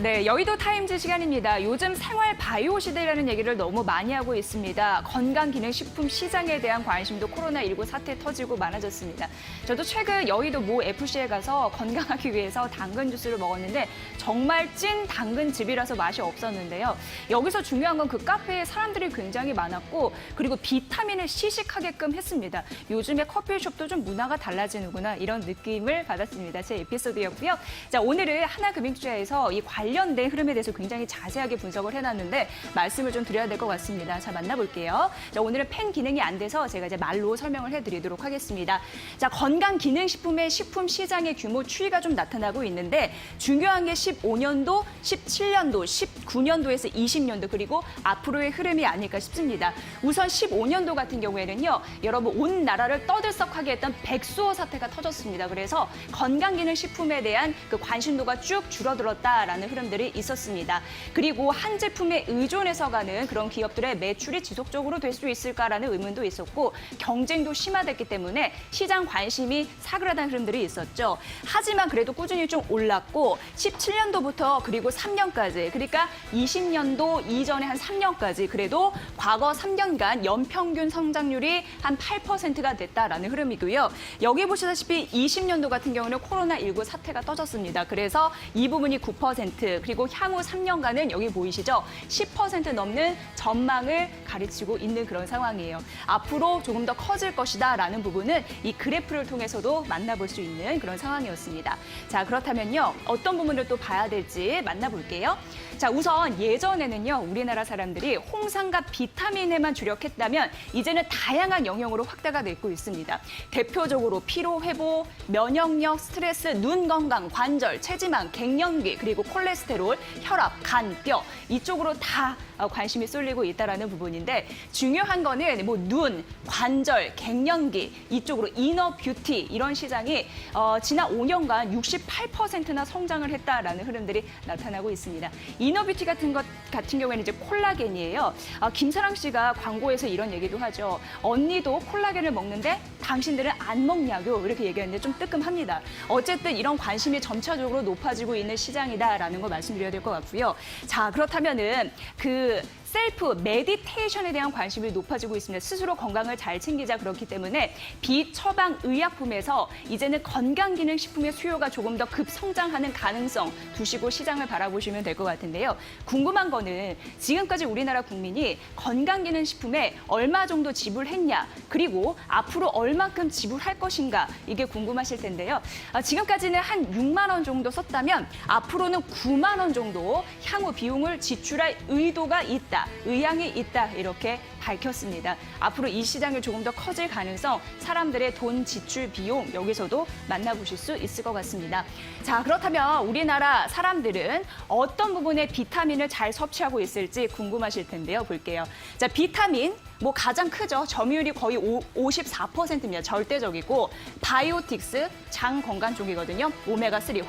네, 여의도 타임즈 시간입니다. 요즘 생활 바이오 시대라는 얘기를 너무 많이 하고 있습니다. 건강기능식품 시장에 대한 관심도 코로나19 사태 터지고 많아졌습니다. 저도 최근 여의도 모 FC에 가서 건강하기 위해서 당근 주스를 먹었는데 정말 찐 당근즙이라서 맛이 없었는데요. 여기서 중요한 건 그 카페에 사람들이 굉장히 많았고 그리고 비타민을 시식하게끔 했습니다. 요즘에 커피숍도 좀 문화가 달라지는구나 이런 느낌을 받았습니다. 제 에피소드였고요. 자, 오늘은 하나금융투자에서 이 관련된 흐름에 대해서 굉장히 자세하게 분석을 해놨는데 말씀을 좀 드려야 될 것 같습니다. 자, 만나볼게요. 자, 오늘은 펜 기능이 안 돼서 제가 이제 말로 설명을 해드리도록 하겠습니다. 자, 건강기능식품의 식품 시장의 규모 추이가 좀 나타나고 있는데 중요한 게 15년도, 17년도, 19년도에서 20년도 그리고 앞으로의 흐름이 아닐까 싶습니다. 우선 15년도 같은 경우에는요. 여러분 온 나라를 떠들썩하게 했던 백수호 사태가 터졌습니다. 그래서 건강기능식품에 대한 그 관심도가 쭉 줄어들었다라는 흐름들이 있었습니다. 그리고 한 제품에 의존해서 가는 그런 기업들의 매출이 지속적으로 될 수 있을까라는 의문도 있었고 경쟁도 심화됐기 때문에 시장 관심이 사그라든 흐름들이 있었죠. 하지만 그래도 꾸준히 좀 올랐고 17년도부터 그리고 3년까지 그러니까 20년도 이전에 한 3년까지 그래도 과거 3년간 연평균 성장률이 한 8%가 됐다라는 흐름이고요. 여기 보시다시피 20년도 같은 경우는 코로나19 사태가 터졌습니다. 그래서 이 부분이 9% 그리고 향후 3년간은 여기 보이시죠? 10% 넘는 전망을 가르치고 있는 그런 상황이에요. 앞으로 조금 더 커질 것이다라는 부분은 이 그래프를 통해서도 만나볼 수 있는 그런 상황이었습니다. 자, 그렇다면요. 어떤 부분을 또 봐야 될지 만나볼게요. 자, 우선 예전에는요. 우리나라 사람들이 홍삼과 비타민에만 주력했다면 이제는 다양한 영역으로 확대가 되고 있습니다. 대표적으로 피로 회복, 면역력, 스트레스, 눈 건강, 관절, 체지방, 갱년기, 그리고 콜레스테롤, 혈압, 간, 뼈 이쪽으로 다 관심이 쏠리고 있다는 부분인데 중요한 거는 뭐 눈, 관절, 갱년기 이쪽으로 이너 뷰티 이런 시장이 지난 5년간 68%나 성장을 했다라는 흐름들이 나타나고 있습니다. 이너 뷰티 같은 경우에는 이제 콜라겐이에요. 김사랑 씨가 광고에서 이런 얘기도 하죠. 언니도 콜라겐을 먹는데 당신들은 안 먹냐고 이렇게 얘기하는데 좀 뜨끔합니다. 어쨌든 이런 관심이 점차적으로 높아지고 있는 시장이다라는 거 말씀드려야 될 것 같고요. 자, 그렇다면은 그 셀프 메디테이션에 대한 관심이 높아지고 있습니다. 스스로 건강을 잘 챙기자 그렇기 때문에 비처방 의약품에서 이제는 건강기능식품의 수요가 조금 더 급성장하는 가능성 두시고 시장을 바라보시면 될 것 같은데요. 궁금한 거는 지금까지 우리나라 국민이 건강기능식품에 얼마 정도 지불했냐 그리고 앞으로 얼만큼 지불할 것인가 이게 궁금하실 텐데요. 지금까지는 한 6만 원 정도 썼다면 앞으로는 9만 원 정도 향후 비용을 지출할 의도가 있다. 의향이 있다 이렇게 밝혔습니다. 앞으로 이 시장이 조금 더 커질 가능성, 사람들의 돈 지출 비용 여기서도 만나보실 수 있을 것 같습니다. 자, 그렇다면 우리나라 사람들은 어떤 부분에 비타민을 잘 섭취하고 있을지 궁금하실 텐데요. 볼게요. 자, 비타민 뭐 가장 크죠. 점유율이 거의 54%입니다. 절대적이고 바이오틱스, 장 건강 쪽이거든요. 오메가3,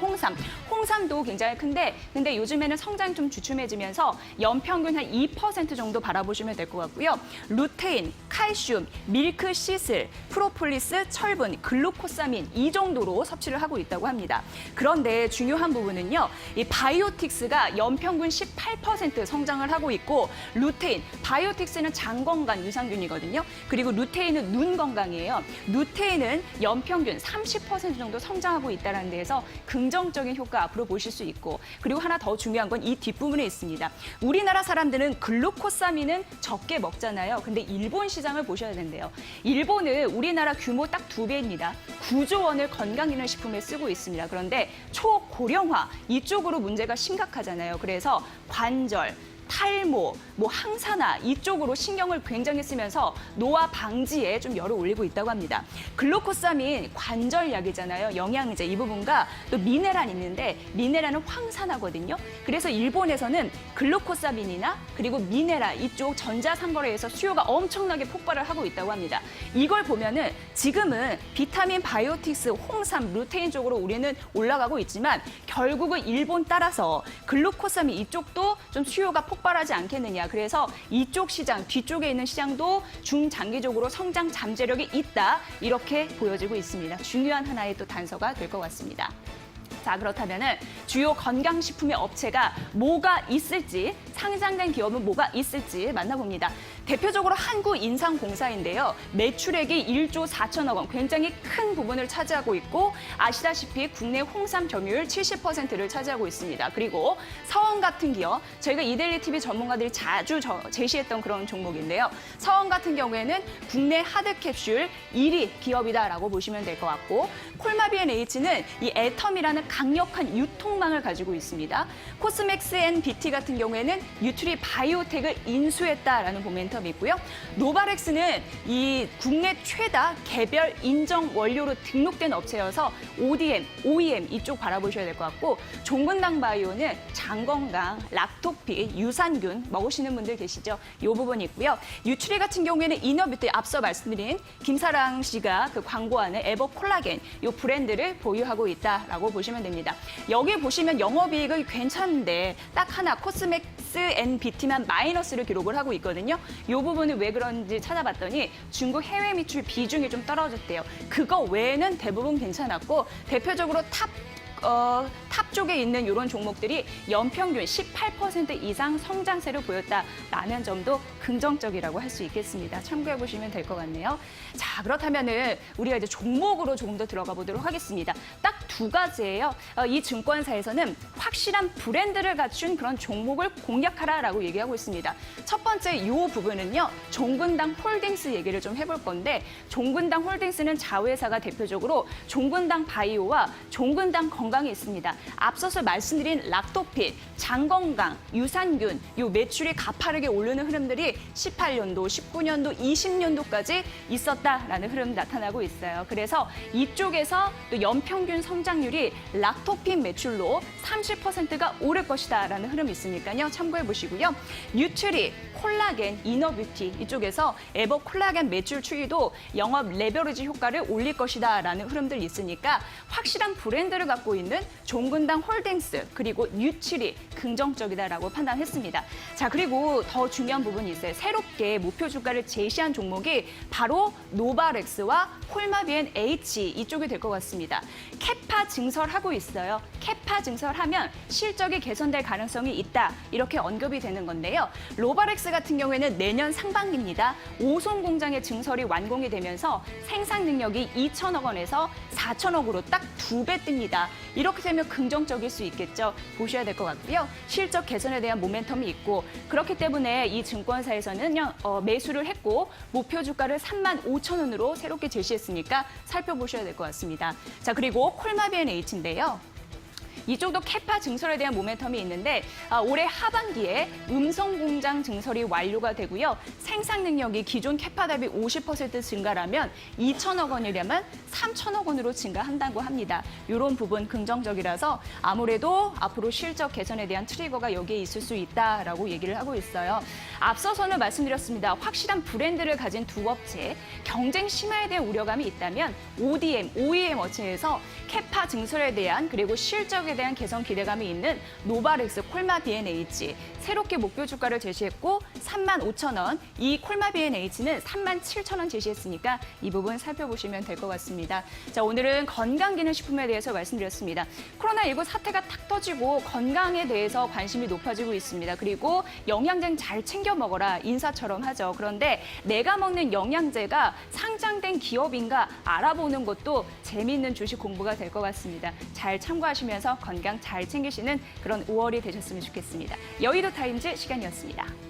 홍삼도 굉장히 큰데 근데 요즘에는 성장이 좀 주춤해지면서 연평균 한 2% 정도 바라보시면 될 것 같고요. 루테인, 칼슘, 밀크시슬, 프로폴리스, 철분, 글루코사민 이 정도로 섭취를 하고 있다고 합니다. 그런데 중요한 부분은요. 이 바이오틱스가 연평균 18% 성장을 하고 있고 루테인, 바이오틱스는 장 건강 유산균이거든요. 그리고 루테인은 눈 건강이에요. 루테인은 연평균 30% 정도 성장하고 있다는 데에서 긍정적인 효과 앞으로 보실 수 있고 그리고 하나 더 중요한 건 이 뒷부분에 있습니다. 우리나라 사람들은 글루코사민은 적게 먹잖아요. 근데 일본 시장을 보셔야 된대요. 일본은 우리나라 규모 딱 2배입니다. 9조 원을 건강기능식품에 쓰고 있습니다. 그런데 초고령화 이쪽으로 문제가 심각하잖아요. 그래서 관절, 탈모, 뭐 항산화 이쪽으로 신경을 굉장히 쓰면서 노화 방지에 좀 열을 올리고 있다고 합니다. 글루코사민 관절약이잖아요. 영양제 이 부분과 또 미네랄 있는데 미네랄은 황산화거든요. 그래서 일본에서는 글루코사민이나 그리고 미네랄 이쪽 전자상거래에서 수요가 엄청나게 폭발을 하고 있다고 합니다. 이걸 보면은 지금은 비타민, 바이오틱스, 홍삼, 루테인 쪽으로 우리는 올라가고 있지만 결국은 일본 따라서 글루코사민 이쪽도 좀 수요가 폭발하지 않겠느냐. 그래서 이쪽 시장, 뒤쪽에 있는 시장도 중장기적으로 성장 잠재력이 있다. 이렇게 보여지고 있습니다. 중요한 하나의 또 단서가 될 것 같습니다. 자, 그렇다면은 주요 건강식품의 업체가 뭐가 있을지, 상장된 기업은 뭐가 있을지 만나봅니다. 대표적으로 한국인삼공사인데요. 매출액이 1조 4천억 원, 굉장히 큰 부분을 차지하고 있고 아시다시피 국내 홍삼 점유율 70%를 차지하고 있습니다. 그리고 서원 같은 기업, 저희가 이데일리 TV 전문가들이 자주 제시했던 그런 종목인데요. 서원 같은 경우에는 국내 하드캡슐 1위 기업이다라고 보시면 될 것 같고 콜마비&H는 이 애텀이라는 강력한 유통망을 가지고 있습니다. 코스맥스&BT 같은 경우에는 뉴트리 바이오텍을 인수했다라는 모멘텀이 있고요. 노바렉스는 이 국내 최다 개별 인정 원료로 등록된 업체여서 ODM, OEM 이쪽 바라보셔야 될 것 같고 종근당 바이오는 장건강, 락토피, 유산균 먹으시는 분들 계시죠? 이 부분이 있고요. 뉴트리 같은 경우에는 이너뷰티 앞서 말씀드린 김사랑 씨가 그 광고하는 에버 콜라겐 이 브랜드를 보유하고 있다라고 보시면 됩니다. 여기 보시면 영업이익이 괜찮은데 딱 하나 코스맥스&BT만 마이너스를 기록을 하고 있거든요. 이 부분은 왜 그런지 찾아봤더니 중국 해외 매출 비중이 좀 떨어졌대요. 그거 외에는 대부분 괜찮았고 대표적으로 탑 쪽에 있는 이런 종목들이 연평균 18% 이상 성장세를 보였다라는 점도 긍정적이라고 할 수 있겠습니다. 참고해 보시면 될 것 같네요. 자, 그렇다면은 우리가 이제 종목으로 조금 더 들어가 보도록 하겠습니다. 딱 두 가지예요. 이 증권사에서는 확실한 브랜드를 갖춘 그런 종목을 공략하라라고 얘기하고 있습니다. 첫 번째 이 부분은요. 종근당 홀딩스 얘기를 좀 해볼 건데 종근당 홀딩스는 자회사가 대표적으로 종근당 바이오와 종근당 건강이 있습니다. 앞서서 말씀드린 락토핏, 장건강, 유산균, 이 매출이 가파르게 오르는 흐름들이 18년도, 19년도, 20년도까지 있었다라는 흐름 나타나고 있어요. 그래서 이쪽에서 또 연평균 성장률이 락토핏 매출로 30%가 오를 것이다라는 흐름이 있으니까요. 참고해 보시고요. 뉴트리, 콜라겐, 이너뷰티 이쪽에서 에버 콜라겐 매출 추이도 영업 레버리지 효과를 올릴 것이다라는 흐름들이 있으니까 확실한 브랜드를 갖고 있는 종근당 홀딩스 그리고 뉴트리 긍정적이다라고 판단했습니다. 자, 그리고 더 중요한 부분이 있어요. 새롭게 목표 주가를 제시한 종목이 바로 노바렉스와 콜마비&H 이쪽이 될 것 같습니다. 캐파 증설하고 있어요. 캐파 증설하면 실적이 개선될 가능성이 있다. 이렇게 언급이 되는 건데요. 노바렉스 같은 경우에는 내년 상반기입니다. 5송 공장의 증설이 완공이 되면서 생산 능력이 2천억 원에서 4천억으로 딱 2배 뜹니다. 이렇게 되면 긍정적일 수 있겠죠. 보셔야 될 것 같고요. 실적 개선에 대한 모멘텀이 있고 그렇기 때문에 이 증권사에서는요. 매수를 했고 목표 주가를 35,000원으로 새롭게 제시했으니까 살펴보셔야 될 것 같습니다. 자, 그리고 콜마비&H인데요. 이쪽도 캐파 증설에 대한 모멘텀이 있는데 올해 하반기에 음성 공장 증설이 완료가 되고요. 생산 능력이 기존 캐파 대비 50% 증가라면 2천억 원이라면 3천억 원으로 증가한다고 합니다. 이런 부분 긍정적이라서 아무래도 앞으로 실적 개선에 대한 트리거가 여기에 있을 수 있다라고 얘기를 하고 있어요. 앞서서는 말씀드렸습니다. 확실한 브랜드를 가진 두 업체, 경쟁 심화에 대한 우려감이 있다면 ODM, OEM 업체에서 캐파 증설에 대한 그리고 실적에 대한 개선 기대감이 있는 노바렉스, 콜마비&H 새롭게 목표 주가를 제시했고 35,000원, 이 콜마비&H는 37,000원 제시했으니까 이 부분 살펴보시면 될 것 같습니다. 자, 오늘은 건강기능식품에 대해서 말씀드렸습니다. 코로나19 사태가 탁 터지고 건강에 대해서 관심이 높아지고 있습니다. 그리고 영양제 잘 챙겨 먹어라 인사처럼 하죠. 그런데 내가 먹는 영양제가 상장된 기업인가 알아보는 것도 재미있는 주식 공부가 될 것 같습니다. 잘 참고하시면서 건강 잘 챙기시는 그런 5월이 되셨으면 좋겠습니다. 여의도 타임즈 시간이었습니다.